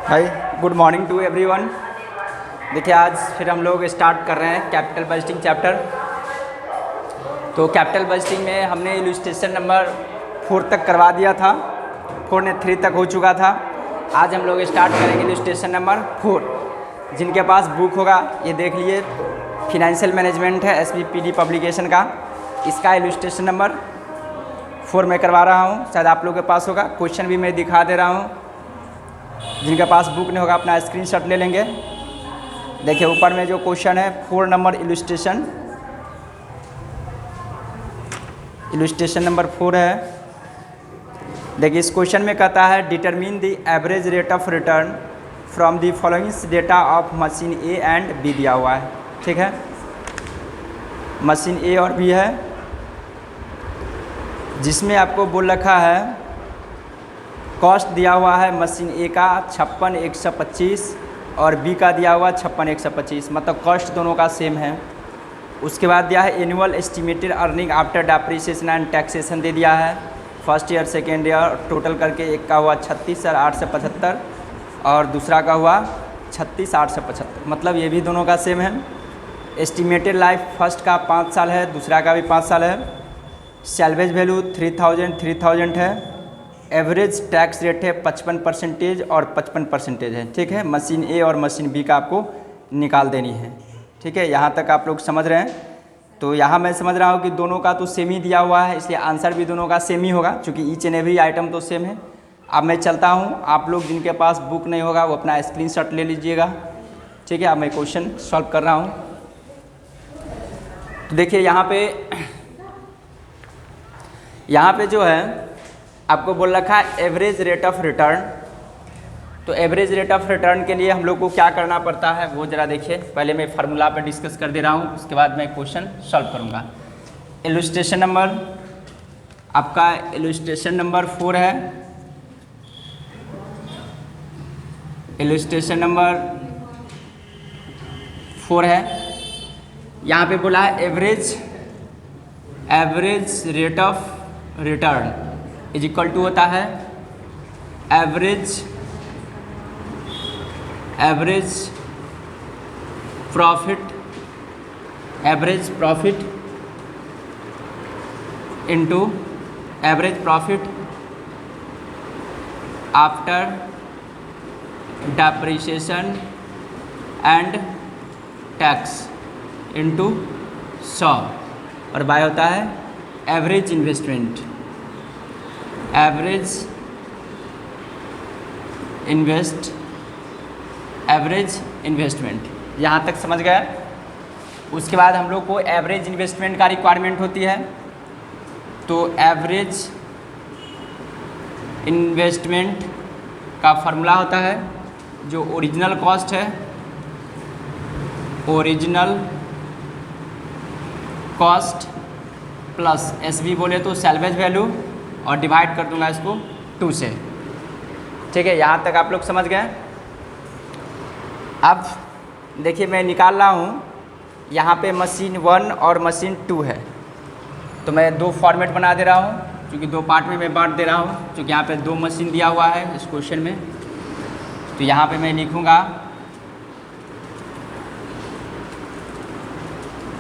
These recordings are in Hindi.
Hi, good morning to everyone. देखिए आज फिर हम लोग स्टार्ट कर रहे हैं कैपिटल बजटिंग चैप्टर। तो कैपिटल बजटिंग में हमने इलस्ट्रेशन नंबर 4 तक करवा दिया था, 4 ने 3 तक हो चुका था। आज हम लोग स्टार्ट करेंगे इलस्ट्रेशन नंबर 4। जिनके पास बुक होगा ये देख लिए, फिनेंशियल मैनेजमेंट है SBPD पब्लिकेशन का, इसका इलस्ट्रेशन नंबर 4 में करवा रहा हूँ। शायद आप लोगों के पास होगा, क्वेश्चन भी मैं दिखा दे रहा हूँ। जिनके पास बुक नहीं होगा अपना स्क्रीनशॉट ले लेंगे। देखिए ऊपर में जो क्वेश्चन है 4 नंबर इलस्ट्रेशन नंबर 4 है। देखिए इस क्वेश्चन में कहता है determine the average rate of return from the following data of machine A and B दिया हुआ है। ठीक है, मशीन ए और बी है, जिसमें आपको बोल रखा है कॉस्ट दिया हुआ है मशीन ए का 56,125 और बी का दिया हुआ 56,125, मतलब कॉस्ट दोनों का सेम है। उसके बाद दिया है annual estimated earning after depreciation and taxation दे दिया है। First year second year total करके एक का हुआ 36,875 और दूसरा का हुआ 36,875, मतलब ये भी दोनों का सेम है। एस्टिमेटेड लाइफ फर्स्ट का 5 साल है, दूसरा का भी 5 साल है। सैलवेज वैल्यू 3,000 है। एवरेज टैक्स रेट है 55% और 55% है। ठीक है, मशीन ए और मशीन बी का आपको निकाल देनी है। ठीक है, यहाँ तक आप लोग समझ रहे हैं। तो यहाँ मैं समझ रहा हूँ कि दोनों का तो सेम ही दिया हुआ है, इसलिए आंसर भी दोनों का सेम ही होगा, क्योंकि ईच एंड एवरी आइटम तो सेम है। अब मैं चलता हूँ, आप लोग जिनके पास बुक नहीं होगा वो अपना स्क्रीनशॉट ले लीजिएगा। ठीक है, अब मैं क्वेश्चन सॉल्व कर रहा हूँ। तो देखिए यहाँ पे जो है आपको बोल रखा है एवरेज रेट ऑफ रिटर्न। तो एवरेज रेट ऑफ रिटर्न के लिए हम लोग को क्या करना पड़ता है वो ज़रा देखिए। पहले मैं फार्मूला पे डिस्कस कर दे रहा हूँ, उसके बाद मैं क्वेश्चन सॉल्व करूँगा। इलस्ट्रेशन नंबर आपका इलस्ट्रेशन नंबर 4 है। इलस्ट्रेशन नंबर 4 है। यहाँ पे बोला है average rate of return is equal to होता है average profit into average profit after depreciation and tax into 100 और बाय होता है एवरेज इन्वेस्टमेंट। यहाँ तक समझ गए। उसके बाद हम लोग को एवरेज इन्वेस्टमेंट का रिक्वायरमेंट होती है। तो एवरेज इन्वेस्टमेंट का फार्मूला होता है जो ओरिजिनल कॉस्ट है, ओरिजिनल कॉस्ट प्लस SB बोले तो सैल्वेज वैल्यू और डिवाइड कर दूंगा इसको 2 से। ठीक है, यहाँ तक आप लोग समझ गए। अब देखिए मैं निकाल रहा हूँ, यहाँ पे मशीन 1 और मशीन 2 है। तो मैं 2 फॉर्मेट बना दे रहा हूँ, क्योंकि 2 पार्ट में मैं बांट दे रहा हूँ, क्योंकि यहाँ पे 2 मशीन दिया हुआ है इस क्वेश्चन में। तो यहाँ पे मैं लिखूँगा,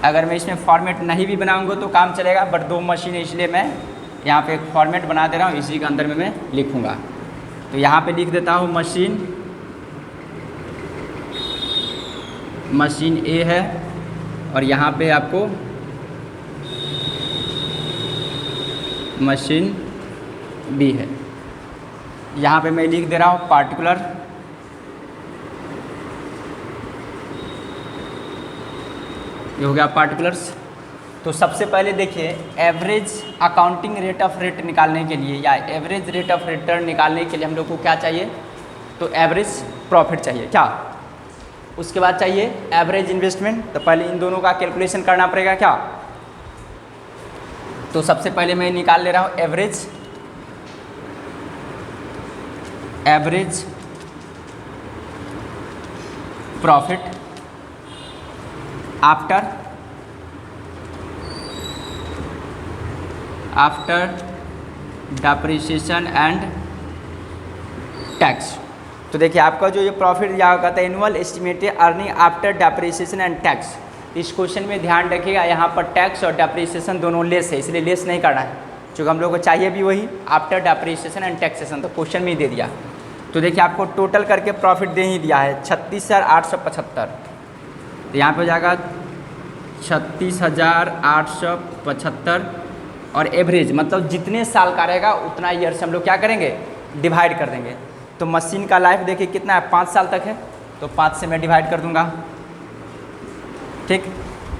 अगर मैं इसमें फॉर्मेट नहीं भी बनाऊँगा तो काम चलेगा, बट 2 मशीन है इसलिए मैं यहाँ पे एक फॉर्मेट बना दे रहा हूँ, इसी के अंदर में मैं लिखूँगा। तो यहाँ पे लिख देता हूँ मशीन ए है और यहाँ पे आपको मशीन बी है। यहाँ पे मैं लिख दे रहा हूँ पार्टिकुलर, ये हो गया पार्टिकुलर्स। तो सबसे पहले देखिए average accounting rate of rate निकालने के लिए या एवरेज रेट ऑफ रिटर्न निकालने के लिए हम लोग को क्या चाहिए, तो एवरेज प्रॉफिट चाहिए क्या, उसके बाद चाहिए एवरेज इन्वेस्टमेंट। तो पहले इन दोनों का कैलकुलेशन करना पड़ेगा क्या। तो सबसे पहले मैं निकाल ले रहा हूँ average profit after depreciation and tax. तो देखिए आपका जो ये प्रॉफिट दिया हुआ था annual estimated earning after depreciation and tax. इस क्वेश्चन में ध्यान रखिएगा यहाँ पर टैक्स और डेप्रिसिएशन दोनों लेस है, इसलिए लेस नहीं करना है, क्योंकि हम लोग को चाहिए भी वही आफ्टर डेप्रिसिएशन एंड टैक्सेशन, तो क्वेश्चन में ही दे दिया। तो देखिए आपको टोटल करके प्रॉफिट दे ही दिया है 36,875। तो यहाँ पे हो जाएगा 36,875 और एवरेज मतलब जितने साल का रहेगा उतना ईयर से हम लोग क्या करेंगे, डिवाइड कर देंगे। तो मशीन का लाइफ देखिए कितना है, 5 साल तक है, तो 5 से मैं डिवाइड कर दूंगा। ठीक,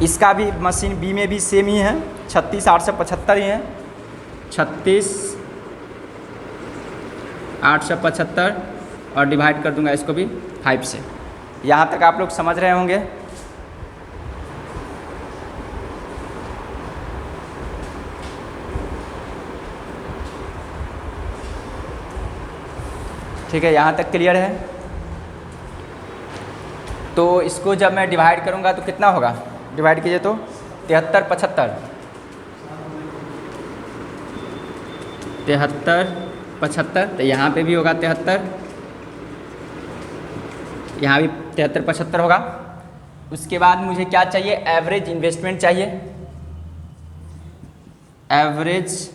इसका भी मशीन बी में भी सेम ही है, 36,875 ही है, 36,875 और डिवाइड कर दूंगा इसको भी 5 से। यहाँ तक आप लोग समझ रहे होंगे। ठीक है, यहाँ तक क्लियर है। तो इसको जब मैं डिवाइड करूँगा तो कितना होगा, डिवाइड कीजिए तो 73,75 73,75, तो यहाँ पे भी होगा 73, यहाँ भी 73,75 होगा। उसके बाद मुझे क्या चाहिए, एवरेज इन्वेस्टमेंट चाहिए, एवरेज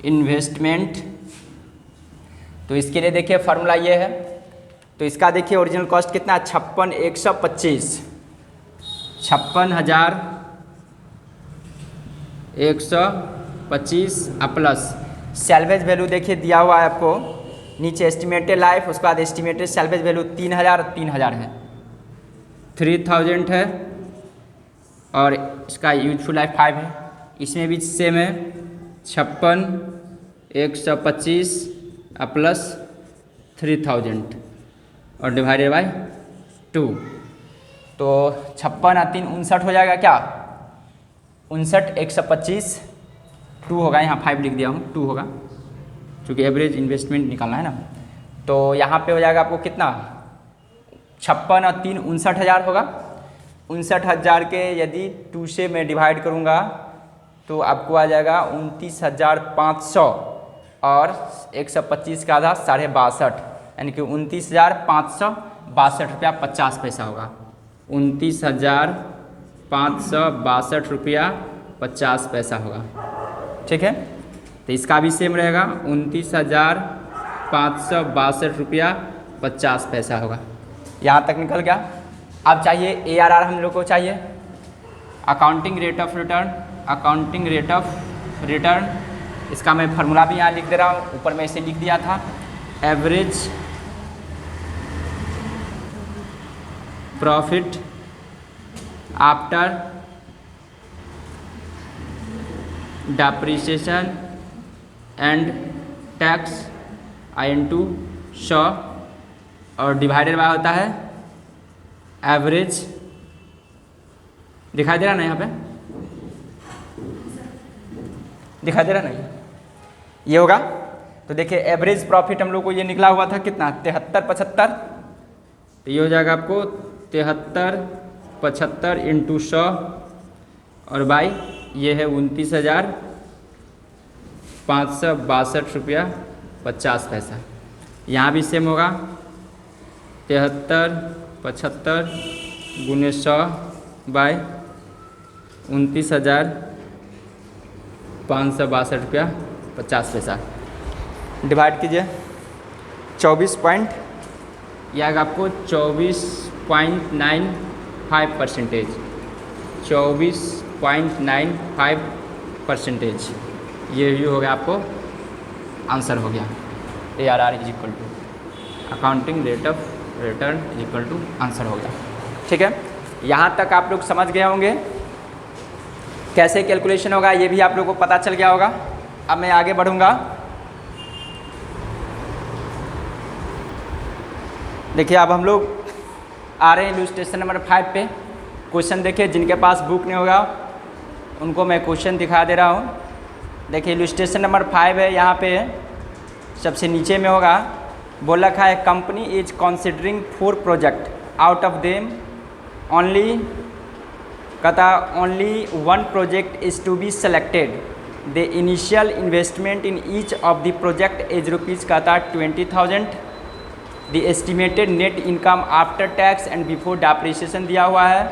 इन्वेस्टमेंट। तो इसके लिए देखिए फार्मूला ये है, तो इसका देखिए ओरिजिनल कॉस्ट कितना है, 56,125, 56,125 प्लस सैल्वेज वैल्यू देखिए दिया हुआ है आपको नीचे, एस्टिमेटेड लाइफ, उसके बाद एस्टिमेटेड सैल्वेज वैल्यू 3,000 है, 3,000 है, और इसका यूजफुल लाइफ 5 है। इसमें भी सेम है, 56,125 प्लस 3,000 और डिवाइडेड बाय 2। तो 56 और 3 59 हो जाएगा क्या, 59,125, 2 होगा, यहाँ 5 लिख दिया हूँ, 2 होगा क्योंकि एवरेज इन्वेस्टमेंट निकालना है ना। तो यहाँ पे हो जाएगा आपको कितना, 56 और 3 59,000 होगा। 59,000 के यदि 2 से मैं डिवाइड करूँगा तो आपको आ जाएगा 29,500 और 125 का आधा 62.5, यानी कि 29,562 रुपया 50 पैसा होगा, 29,562 रुपया 50 पैसा होगा। ठीक है, तो इसका भी सेम रहेगा, 29,562 रुपया 50 पैसा होगा। यहाँ तक निकल गया। अब चाहिए ARR, हम लोग को चाहिए accounting rate of return, accounting rate of return. इसका मैं फार्मूला भी यहाँ लिख दे रहा हूँ, ऊपर में इसे लिख दिया था, average profit after depreciation and tax INTU 100 और डिवाइडेड बाय होता है एवरेज, दिखाई दे रहा ना, यहाँ पे दिखाई दे रहा नहीं, ये होगा। तो देखिए एवरेज प्रॉफिट हम लोग को ये निकला हुआ था कितना, 73,75, तो ये हो जाएगा आपको 73,75 इंटू 100 और बाई ये है 29,562 रुपया 50 पैसा। यहाँ भी सेम होगा, 73,75 गुने 100 बाई 29,562 रुपया 50 पैसा, डिवाइड कीजिए 24 पॉइंट, यह आएगा आपको 24.95%, 24.95%, ये भी हो गया, आपको आंसर हो गया। ARR is equal to accounting rate of return is equal to answer हो गया। ठीक है, यहाँ तक आप लोग समझ गए होंगे कैसे कैलकुलेशन होगा, ये भी आप लोगों को पता चल गया होगा। अब मैं आगे बढ़ूँगा। देखिए अब हम लोग आ रहे हैं इलस्ट्रेशन नंबर 5 पे। क्वेश्चन देखिए, जिनके पास बुक नहीं होगा उनको मैं क्वेश्चन दिखा दे रहा हूँ। देखिए इलस्ट्रेशन नंबर 5 है, यहाँ पे सबसे नीचे में होगा, बोल रखा है company is considering 4 project, out of them only कहता only 1 project is to be selected the initial investment in each of the project is rupees का था 20,000। The estimated net income after tax and before depreciation दिया हुआ है।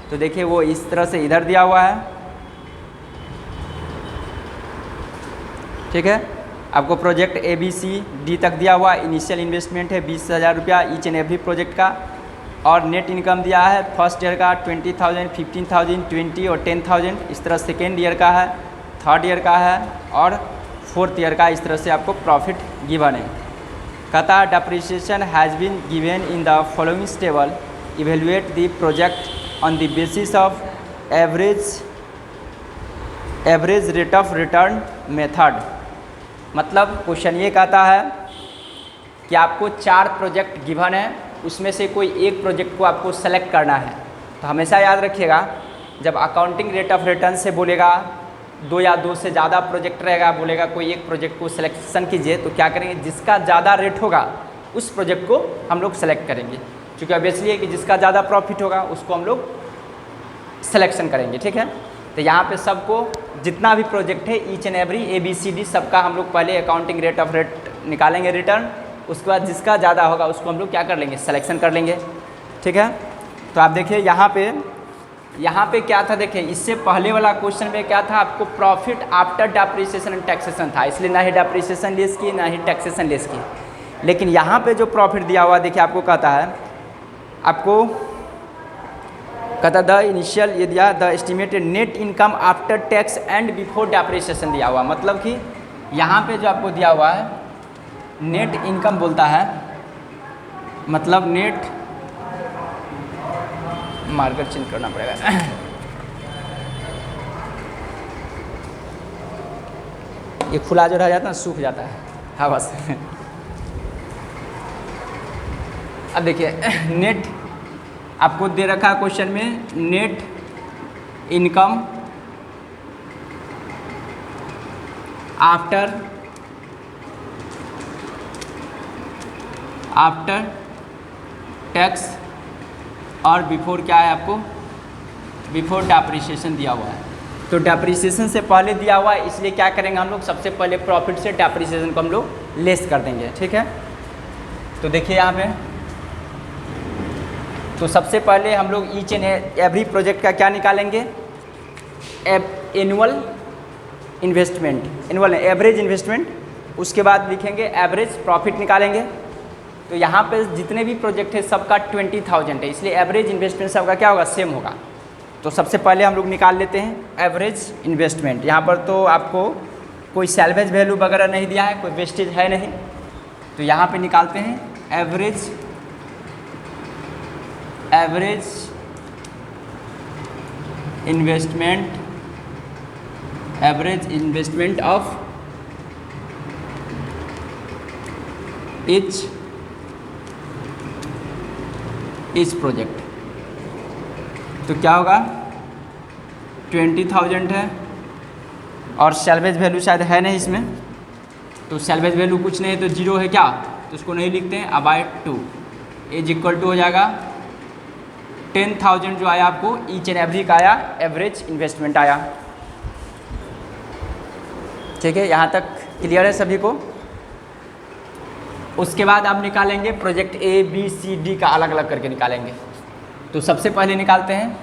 तो देखिए वो इस तरह से इधर दिया हुआ है, ठीक है। आपको प्रोजेक्ट ABCD तक दिया हुआ, इनिशियल इन्वेस्टमेंट है 20,000 रुपया ईच एंड एवरी प्रोजेक्ट का, और नेट इनकम दिया है फर्स्ट ईयर का 20,000, 15,000, 20 और 10,000, इस तरह सेकेंड ईयर का है, थर्ड ईयर का है और फोर्थ ईयर का, इस तरह से आपको प्रॉफिट गिवन है। कहता है depreciation has been given in the following table, evaluate the project on the basis of average rate of return method. मतलब क्वेश्चन ये कहता है कि आपको 4 प्रोजेक्ट गिवन है, उसमें से कोई एक प्रोजेक्ट को आपको सेलेक्ट करना है। तो हमेशा याद रखिएगा, जब अकाउंटिंग रेट ऑफ रिटर्न से बोलेगा 2 या 2 से ज़्यादा प्रोजेक्ट रहेगा, बोलेगा कोई एक प्रोजेक्ट को सिलेक्शन कीजिए, तो क्या करेंगे, जिसका ज़्यादा रेट होगा उस प्रोजेक्ट को हम लोग सेलेक्ट करेंगे, क्योंकि ऑब्वियसली है कि जिसका ज़्यादा प्रॉफिट होगा उसको हम लोग सिलेक्शन करेंगे, ठीक है। तो यहाँ पे सबको जितना भी प्रोजेक्ट है ईच एंड एवरी ABCD सबका हम लोग पहले अकाउंटिंग रेट ऑफ रेट निकालेंगे रिटर्न, उसके बाद जिसका ज़्यादा होगा उसको हम लोग क्या कर लेंगे, सिलेक्शन कर लेंगे, ठीक है। तो आप देखिए यहाँ पे क्या था, देखिए इससे पहले वाला क्वेश्चन में क्या था, आपको profit after depreciation and taxation था, इसलिए ना ही डेप्रिसिएशन लेस की ना ही टैक्सेशन लेस की। लेकिन यहाँ पे जो प्रॉफिट दिया हुआ देखिए आपको कहता है, आपको कहता द इनिशियल ये दिया the estimated net income after tax and before depreciation दिया हुआ। मतलब कि यहाँ पे जो आपको दिया हुआ है नेट इनकम बोलता है, मतलब नेट मार्कर चेंज करना पड़ेगा ये खुला जो रह जाता है सूख जाता है हवा से। अब देखिए नेट आपको दे रखा है क्वेश्चन में, नेट इनकम आफ्टर टैक्स और बिफोर क्या है, आपको बिफोर डेप्रिसिएशन दिया हुआ है। तो डेप्रिसिएशन से पहले दिया हुआ है, इसलिए क्या करेंगे हम लोग, सबसे पहले प्रॉफिट से डेप्रिसिएशन को हम लोग लेस कर देंगे, ठीक है। तो देखिए यहाँ पे, तो सबसे पहले हम लोग ईच एंड एवरी प्रोजेक्ट का क्या निकालेंगे, annual investment, annual average investment, उसके बाद लिखेंगे एवरेज प्रॉफिट निकालेंगे। तो यहाँ पे जितने भी प्रोजेक्ट है सबका 20,000 है, इसलिए एवरेज इन्वेस्टमेंट सबका क्या होगा, सेम होगा। तो सबसे पहले हम लोग निकाल लेते हैं एवरेज इन्वेस्टमेंट। यहाँ पर तो आपको कोई सैल्वेज वैल्यू वगैरह नहीं दिया है, कोई वेस्टेज है नहीं, तो यहाँ पे निकालते हैं average investment of each project. तो क्या होगा, 20,000 है और सैल्वेज वैल्यू शायद है नहीं इसमें, तो सैल्वेज वैल्यू कुछ नहीं है तो 0 है क्या, तो उसको नहीं लिखते हैं, अबाइड 2 इज इक्वल टू हो जाएगा 10,000 जो आया आपको ईच एंड एवरी का आया, एवरेज इन्वेस्टमेंट आया, ठीक है। यहाँ तक क्लियर है सभी को। उसके बाद आप निकालेंगे प्रोजेक्ट ABCD का अलग अलग करके निकालेंगे। तो सबसे पहले निकालते हैं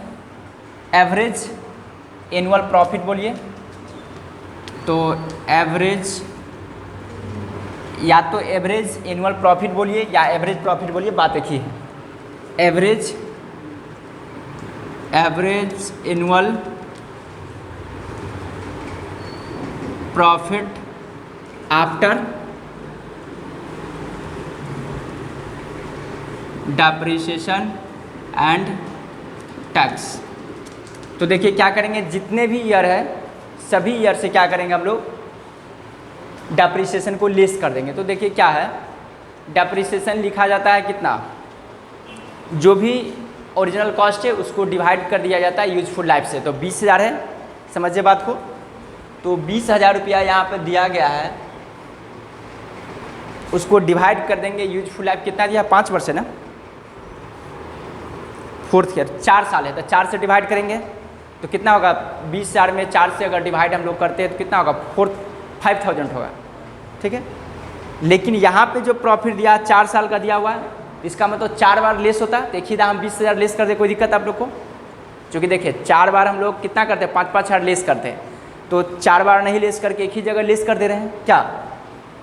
एवरेज एनुअल प्रॉफिट, बोलिए तो एवरेज, या तो एवरेज एनुअल प्रॉफिट बोलिए या एवरेज प्रॉफिट बोलिए, बात एक ही है। Average annual profit after depreciation and tax. तो देखिए क्या करेंगे, जितने भी ईयर है सभी ईयर से क्या करेंगे हम लोग, डेप्रिसिएशन को लेस कर देंगे। तो देखिए क्या है, डेप्रिसिएशन लिखा जाता है कितना, जो भी ओरिजिनल कॉस्ट है उसको डिवाइड कर दिया जाता है यूजफुल लाइफ से। तो 20,000 है, समझिए बात को, तो 20,000 रुपया यहाँ पर दिया गया है, उसको डिवाइड कर देंगे यूजफुल लाइफ कितना दिया, 5 वर्ष है ना, फोर्थ ईयर 4 साल है, तो 4 से डिवाइड करेंगे तो कितना होगा 20,000 में 4 से अगर डिवाइड हम लोग करते हैं तो कितना होगा 5,000 होगा, ठीक है। लेकिन यहाँ पे जो प्रॉफिट दिया 4 साल का दिया हुआ है, इसका मतलब 4 बार लेस होता है। तो एक ही दाम 20,000 लेस कर दे, कोई दिक्कत आप लोग को? क्योंकि देखिए 4 बार हम लोग कितना करते हैं, 5-5 हज़ार लेस करते हैं, तो 4 बार नहीं लेस करके एक ही जगह लेस कर दे रहे हैं क्या।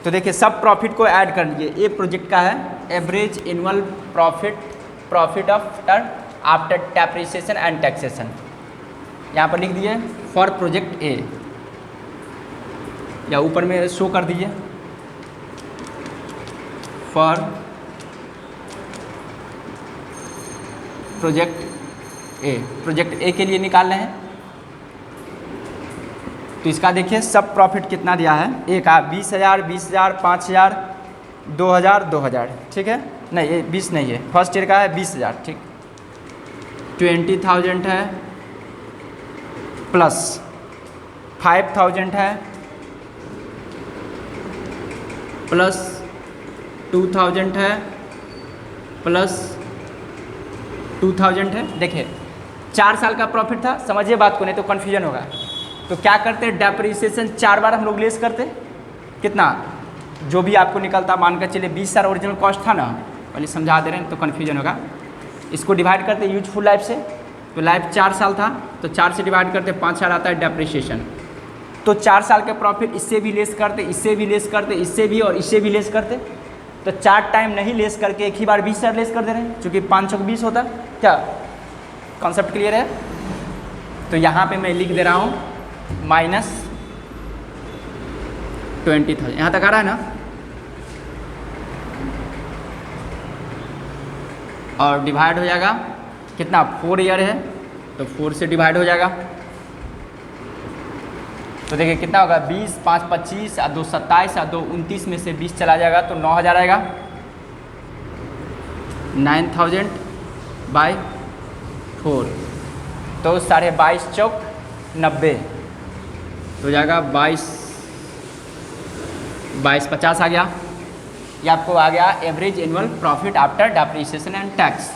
तो देखिए सब प्रॉफिट को ऐड कर लीजिए। ये प्रोजेक्ट का है average annual profit after depreciation and taxation. यहाँ पर लिख दिए फॉर प्रोजेक्ट ए, या ऊपर में शो कर दीजिए for project A. Project A के लिए निकाल रहे हैं, तो इसका देखिए सब प्रॉफिट कितना दिया है। एक का 20,000, 20,000, 5,000, 2,000, 2,000, ठीक है। नहीं ये 20 नहीं है, फर्स्ट ईयर का है 20,000, ठीक। 20,000 है प्लस 5,000 है प्लस 2,000 है प्लस 2,000 है। देखिए 4 साल का प्रॉफिट था, समझिए बात को, नहीं तो कन्फ्यूजन होगा। तो क्या करते हैं, डेप्रिसिएशन 4 बार हम लोग लेस करते, कितना जो भी आपको निकलता, मान कर चलिए 20,000 ओरिजिनल कॉस्ट था ना, पहले समझा दे रहे हैं तो कन्फ्यूजन होगा। इसको डिवाइड करते यूजफुल लाइफ से, तो लाइफ 4 साल था तो 4 से डिवाइड करते 5,000 आता है डेप्रिसिएशन। तो 4 साल के प्रॉफिट इससे भी लेस करते, इससे भी लेस करते, इससे भी और इससे भी लेस करते। तो 4 टाइम नहीं लेस करके एक ही बार 20,000 लेस कर दे रहे हैं, चूँकि 5 चौक 20 होता है। क्या कॉन्सेप्ट क्लियर है? तो यहाँ पे मैं लिख दे रहा हूँ -20,000। यहाँ तक आ रहा है ना? और डिवाइड हो जाएगा कितना, 4 ईयर है तो 4 से डिवाइड हो जाएगा। तो देखिए कितना होगा, 20, 5, 25 और 2, 27 और 2, 29 में से 20 चला जाएगा तो 9,000 आएगा। 9,000 बाई 4 तो 22.5 चौक 90 तो हो जाएगा 22,50 आ गया। ये आपको आ गया average annual profit after depreciation and tax.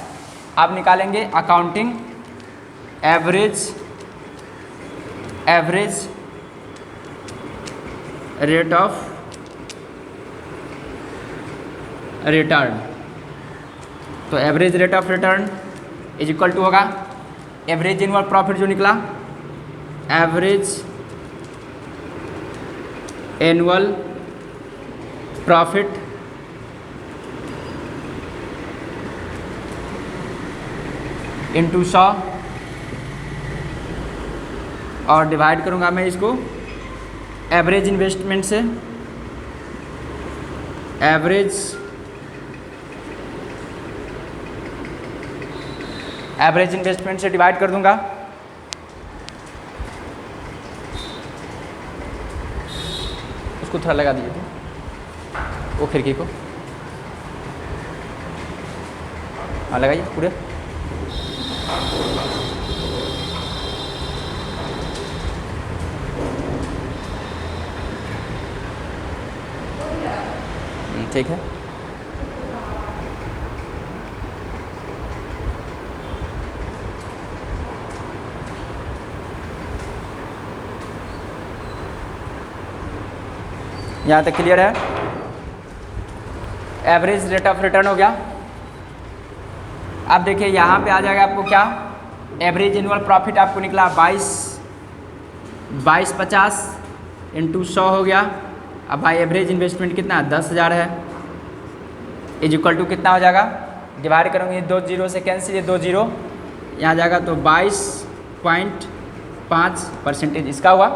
आप निकालेंगे accounting average rate of return. तो average rate of return is equal to होगा एवरेज एनुअल प्रॉफिट जो निकला, एवरेज एनुअल प्रॉफिट इंटू 100 और डिवाइड करूंगा मैं इसको एवरेज इन्वेस्टमेंट से, एवरेज इन्वेस्टमेंट से डिवाइड कर दूंगा। उसको थोड़ा लगा दीजिए वो खिड़की को, हाँ लगाइए पूरे। ठीक है। यहाँ तक क्लियर है? एवरेज रेट ऑफ रिटर्न हो गया। अब देखिए यहाँ पे आ जाएगा आपको क्या, एवरेज एनुअल प्रॉफिट आपको निकला 22,50 इंटू 100 हो गया। अब भाई एवरेज इन्वेस्टमेंट कितना 10,000 है, इज इक्वल टू कितना हो जाएगा, डिवाइड करूँगी 2 जीरो से कैंसिल, ये 2 जीरो यहाँ जाएगा तो 22.5% इसका हुआ,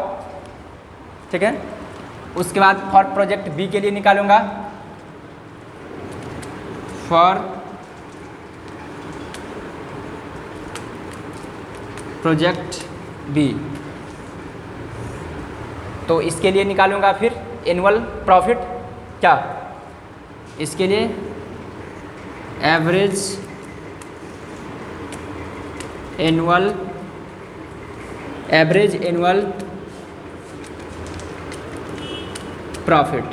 ठीक है। उसके बाद फॉर प्रोजेक्ट बी के लिए निकालूंगा, फॉर प्रोजेक्ट बी, तो इसके लिए निकालूंगा फिर एनुअल प्रॉफिट, क्या इसके लिए average annual profit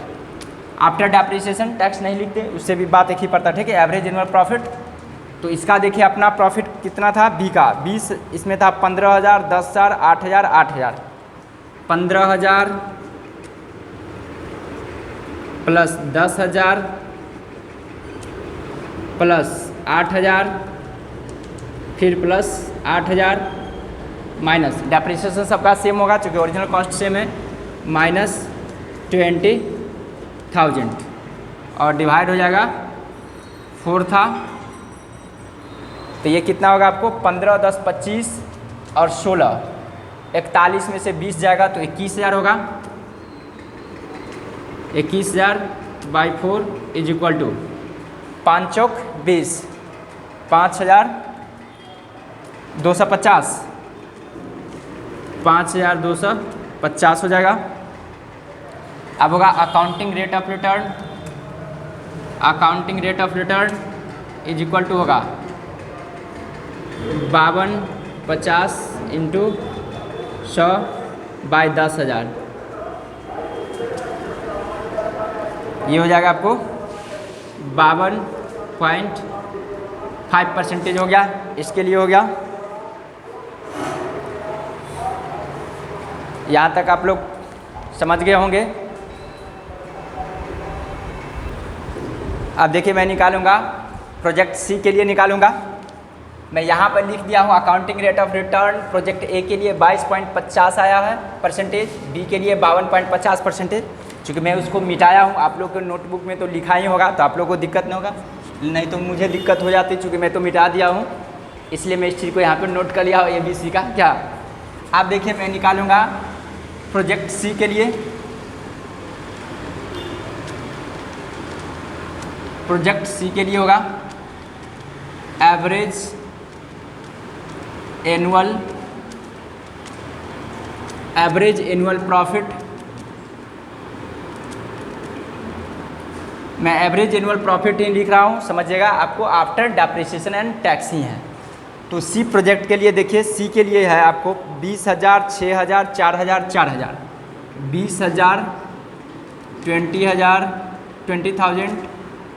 after depreciation, tax नहीं लिखते, उससे भी बात एक ही पड़ता है, ठीक है। एवरेज एनुअल प्रॉफिट तो इसका देखिए अपना प्रॉफिट कितना था बी का 20, इसमें था 15,000, 10,000, 8,000, 8,000। 15,000 प्लस 10,000 प्लस 8,000 फिर प्लस 8,000 माइनस डेप्रिसिएशन सबका सेम होगा चूँकि ओरिजिनल कॉस्ट सेम है, माइनस 20,000 और डिवाइड हो जाएगा 4 था। तो ये कितना होगा आपको 15, 10, 25 और 16, 41 में से 20 जाएगा तो 21,000 होगा। 21,000 बाई 4 इज इक्वल टू 5 चौक 20, 5,250, 5,250 हो जाएगा। अब होगा accounting rate of return, accounting rate of return is equal to होगा 5250 इंटू 100 बाई 10,000, ये हो जाएगा आपको 52.5% हो गया। इसके लिए हो गया। यहाँ तक आप लोग समझ गए होंगे। अब देखिए मैं निकालूंगा प्रोजेक्ट सी के लिए निकालूंगा। मैं यहाँ पर लिख दिया हूँ accounting rate of return project A के लिए 22.50 आया है परसेंटेज, बी के लिए 52.50%। चूँकि मैं उसको मिटाया हूँ, आप लोग के नोटबुक में तो लिखा ही होगा तो आप लोग को दिक्कत नहीं होगा, नहीं तो मुझे दिक्कत हो जाती चूँकि मैं तो मिटा दिया हूँ, इसलिए मैं इस चीज़ को यहाँ पर नोट कर लिया हूँ ABC का। क्या आप देखिए मैं निकालूँगा प्रोजेक्ट सी के लिए। प्रोजेक्ट सी के लिए होगा एवरेज एनुअल प्रॉफिट। मैं एवरेज एनुअल प्रॉफिट ही लिख रहा हूँ, समझिएगा आपको आफ्टर डेप्रिसिएशन एंड टैक्स ही है। तो सी प्रोजेक्ट के लिए देखिए, सी के लिए है आपको 20,000, 6,000, 4,000, 4,000, 20,000, 20,000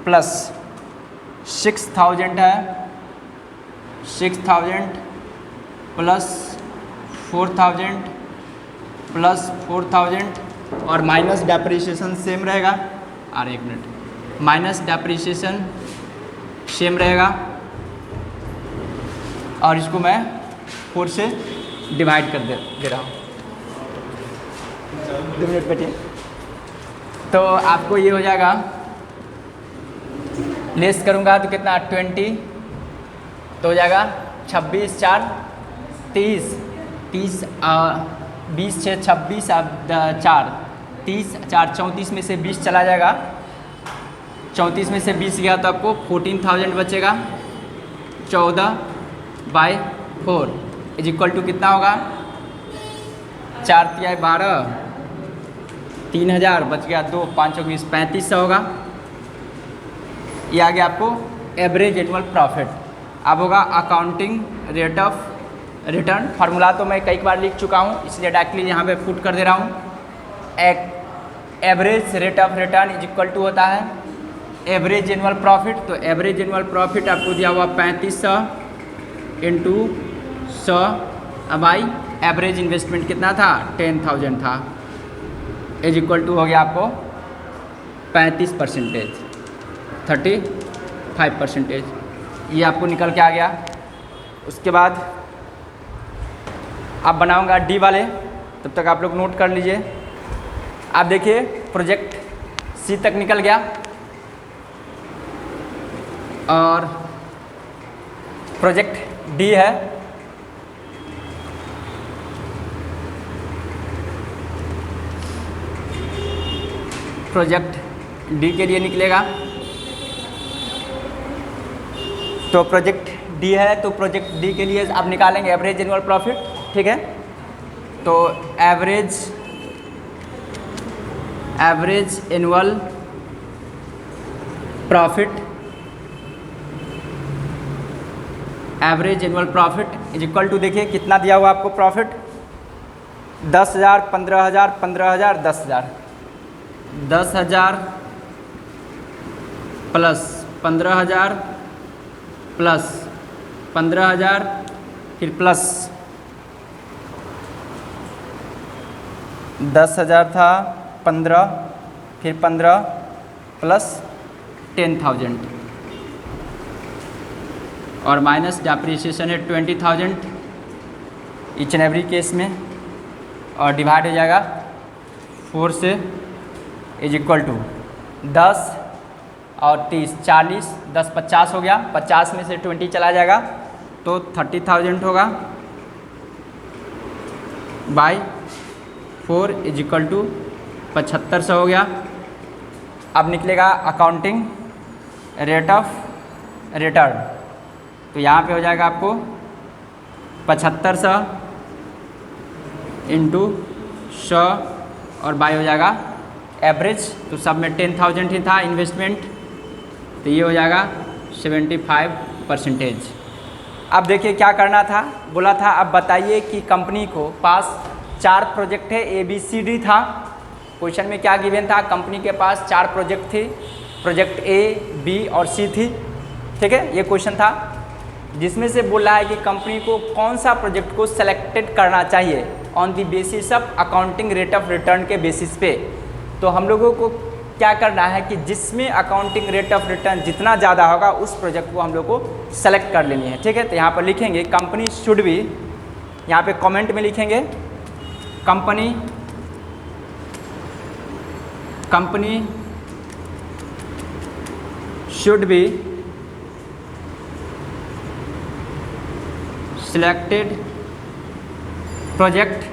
प्लस 6,000 है, 6,000 प्लस 4,000 प्लस 4,000 और माइनस डेप्रिसिएशन सेम रहेगा। और 1 मिनट, माइनस डेप्रिसिएशन सेम रहेगा और इसको मैं 4 से डिवाइड कर दे रहा हूँ। 2 मिनट बैठिए। तो आपको ये हो जाएगा, लेस करूँगा तो कितना 20, तो हो जाएगा 26, 4, 30, 20, 6, 26, 4, 30, 4, 34 में से 20 चला जाएगा। 34 में से 20 गया तो आपको 14,000 बचेगा। 14/4 इज इक्वल टू कितना होगा 4 तिहाई 12, 3,000 बच गया 2, 5 चौक 20, 3500 होगा। ये आ गया आपको एवरेज एनुअल प्रॉफिट। अब होगा accounting rate of return. Formula तो मैं कई बार लिख चुका हूँ, इसलिए डायरेक्टली यहाँ पे पुट कर दे रहा हूँ। Average rate of return is equal to होता है एवरेज एनुअल प्रॉफिट। तो एवरेज एनुअल प्रॉफिट आपको दिया हुआ 3500 इंटू 100 बाई एवरेज इन्वेस्टमेंट कितना था 10,000 था, इज इक्वल टू हो गया आपको 35%, 35%। ये आपको निकल के आ गया। उसके बाद आप बनाऊंगा डी वाले, तब तक आप लोग नोट कर लीजिए। आप देखिए प्रोजेक्ट सी तक निकल गया और प्रोजेक्ट डी है। प्रोजेक्ट डी के लिए निकलेगा। तो प्रोजेक्ट डी है, तो प्रोजेक्ट डी के लिए आप निकालेंगे एवरेज एनुअल प्रॉफिट, ठीक है। तो average annual profit, average annual profit is equal to, देखिए कितना दिया हुआ आपको प्रॉफिट 10,000, 15,000, 15,000, 10,000, 10,000 प्लस 15,000 प्लस 15,000, फिर प्लस 10,000 था, 15, फिर 15 प्लस 10,000 और माइनस डेप्रिसिएशन है 20,000 ईच एंड एवरी केस में, और डिवाइड हो जाएगा 4 से, इज इक्वल टू 10 और 30 40, 10 50 हो गया, 50 में से 20 चला जाएगा तो 30,000 होगा बाई 4 इज इक्वल टू 7500 हो गया। अब निकलेगा अकाउंटिंग रेट ऑफ रिटर्न, तो यहाँ पे हो जाएगा आपको 7500 इंटू 100 और बाई हो जाएगा एवरेज, तो सब में 10,000 ही था इन्वेस्टमेंट, तो ये हो जाएगा 75%। अब देखिए क्या करना था, बोला था अब बताइए कि कंपनी को पास 4 प्रोजेक्ट है, ABCD था। क्वेश्चन में क्या गिवन था, कंपनी के पास 4 प्रोजेक्ट थे, प्रोजेक्ट A, B और C थी, ठीक है, ये क्वेश्चन था, जिसमें से बोल रहा है कि कंपनी को कौन सा प्रोजेक्ट को सेलेक्टेड करना चाहिए on the basis of accounting rate of return के बेसिस पे। तो हम लोगों को क्या करना है कि जिसमें अकाउंटिंग रेट ऑफ रिटर्न जितना ज़्यादा होगा उस प्रोजेक्ट को हम लोग को सेलेक्ट कर लेनी है, ठीक है। तो यहाँ पर लिखेंगे कंपनी शुड बी, यहाँ पे कमेंट में लिखेंगे company should be selected project,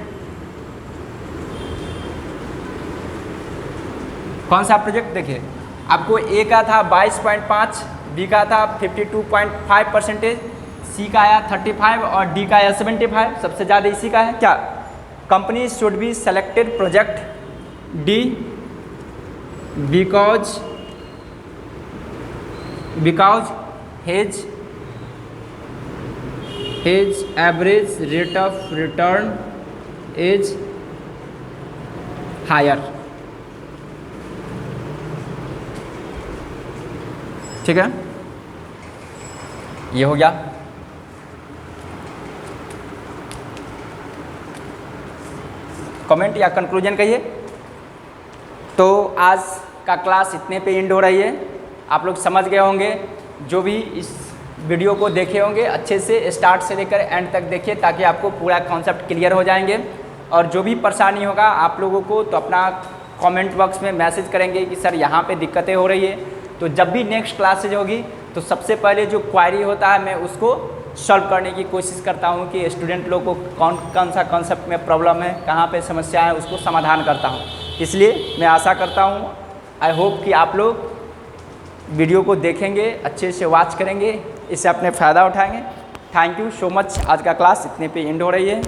कौन सा प्रोजेक्ट, देखिए आपको ए का था 22.5, बी का था 52.5%, सी का आया 35 और डी का आया 75, सबसे ज़्यादा इसी का है क्या। Company should be selected project D because his average rate of return is higher, ठीक है, ये हो गया। कमेंट या कंक्लूजन कहिए। तो आज का क्लास इतने पे एंड हो रही है, आप लोग समझ गए होंगे, जो भी इस वीडियो को देखे होंगे अच्छे से स्टार्ट से लेकर एंड तक देखिए ताकि आपको पूरा कॉन्सेप्ट क्लियर हो जाएंगे। और जो भी परेशानी होगा आप लोगों को तो अपना कमेंट बॉक्स में मैसेज करेंगे कि सर यहाँ पे दिक्कतें हो रही है, तो जब भी नेक्स्ट क्लासेज होगी तो सबसे पहले जो क्वारी होता है मैं उसको सॉल्व करने की कोशिश करता हूँ कि स्टूडेंट लोग को कौन सा कॉन्सेप्ट में प्रॉब्लम है, कहाँ पे समस्या है, उसको समाधान करता हूँ। इसलिए मैं आशा करता हूँ, आई होप कि आप लोग वीडियो को देखेंगे, अच्छे से वॉच करेंगे, इससे अपने फ़ायदा उठाएंगे। Thank you so much. आज का क्लास इतने पे एंड हो रही है।